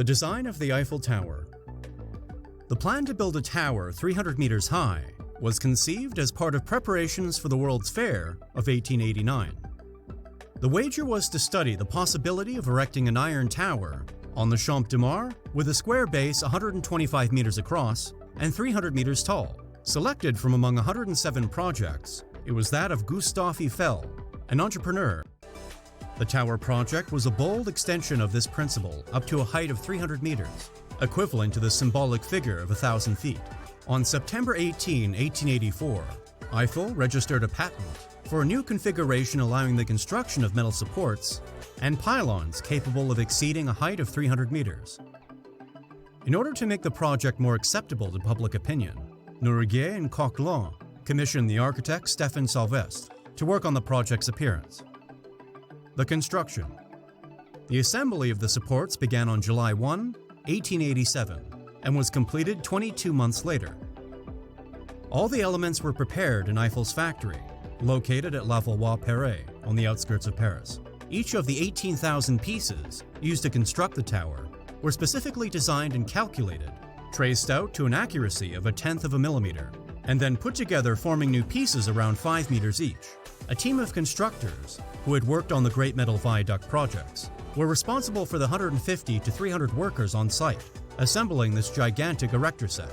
The design of the Eiffel Tower. The plan to build a tower 300 meters high was conceived as part of preparations for the World's Fair of 1889. The wager was to study the possibility of erecting an iron tower on the Champ de Mars with a square base 125 meters across and 300 meters tall. Selected from among 107 projects, it was that of Gustave Eiffel, an entrepreneur. The tower project was a bold extension of this principle up to a height of 300 meters, equivalent to the symbolic figure of 1,000 feet. On September 18, 1884, Eiffel registered a patent for a new configuration allowing the construction of metal supports and pylons capable of exceeding a height of 300 meters. In order to make the project more acceptable to public opinion, Nouguier and Koechlin commissioned the architect Stephen Sauvestre to work on the project's appearance. The construction. The assembly of the supports began on July 1, 1887, and was completed 22 months later. All the elements were prepared in Eiffel's factory, located at La Valois-Perret on the outskirts of Paris. Each of the 18,000 pieces used to construct the tower were specifically designed and calculated, traced out to an accuracy of 1/10 of a millimeter, and then put together, forming new pieces around 5 meters each. A team of constructors who had worked on the Great Metal Viaduct projects were responsible for the 150 to 300 workers on site, assembling this gigantic erector set.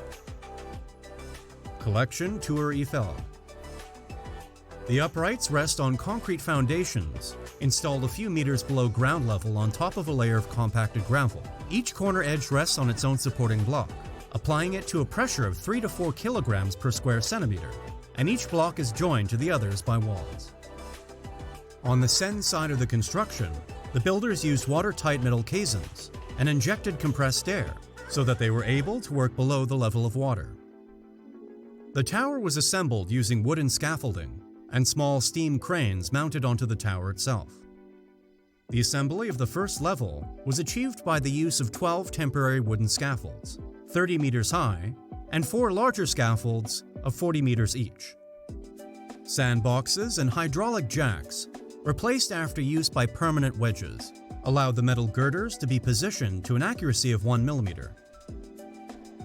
Collection Tour Eiffel. The uprights rest on concrete foundations, installed a few meters below ground level on top of a layer of compacted gravel. Each corner edge rests on its own supporting block, applying it to a pressure of 3 to 4 kilograms per square centimeter, and each block is joined to the others by walls. On the Seine side of the construction, the builders used watertight metal caissons and injected compressed air so that they were able to work below the level of water. The tower was assembled using wooden scaffolding and small steam cranes mounted onto the tower itself. The assembly of the first level was achieved by the use of 12 temporary wooden scaffolds, 30 meters high, and 4 larger scaffolds of 40 meters each. Sandboxes and hydraulic jacks, replaced after use by permanent wedges, allowed the metal girders to be positioned to an accuracy of 1 millimeter.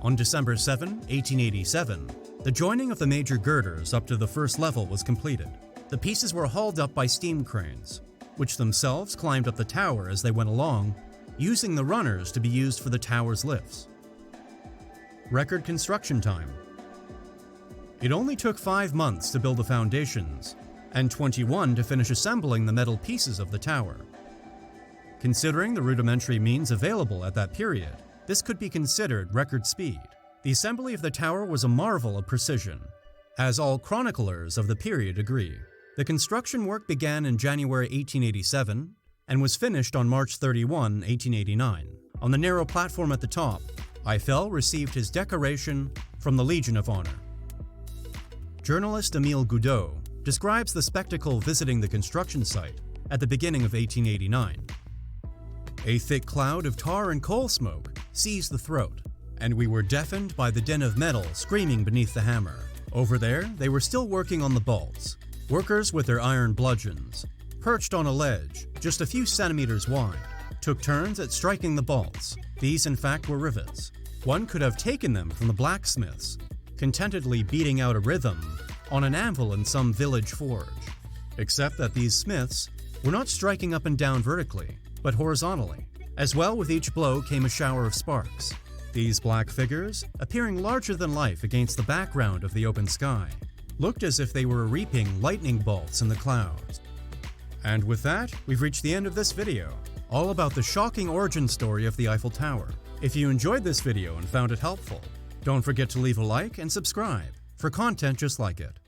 On December 7, 1887, the joining of the major girders up to the first level was completed. The pieces were hauled up by steam cranes, which themselves climbed up the tower as they went along, using the runners to be used for the tower's lifts. Record construction time. It only took 5 months to build the foundations, and 21 to finish assembling the metal pieces of the tower. Considering the rudimentary means available at that period, this could be considered record speed. The assembly of the tower was a marvel of precision, as all chroniclers of the period agree. The construction work began in January 1887 and was finished on March 31, 1889. On the narrow platform at the top, Eiffel received his decoration from the Legion of Honor. Journalist Emile describes the spectacle visiting the construction site at the beginning of 1889. A thick cloud of tar and coal smoke seized the throat, and we were deafened by the din of metal screaming beneath the hammer. Over there, they were still working on the bolts. Workers with their iron bludgeons, perched on a ledge just a few centimeters wide, took turns at striking the bolts. These, in fact, were rivets. One could have taken them from the blacksmiths, contentedly beating out a rhythm on an anvil in some village forge, except that these smiths were not striking up and down vertically, but horizontally. As well, with each blow came a shower of sparks. These black figures, appearing larger than life against the background of the open sky, looked as if they were reaping lightning bolts in the clouds. And with that, we've reached the end of this video, all about the shocking origin story of the Eiffel Tower. If you enjoyed this video and found it helpful, don't forget to leave a like and subscribe for content just like it.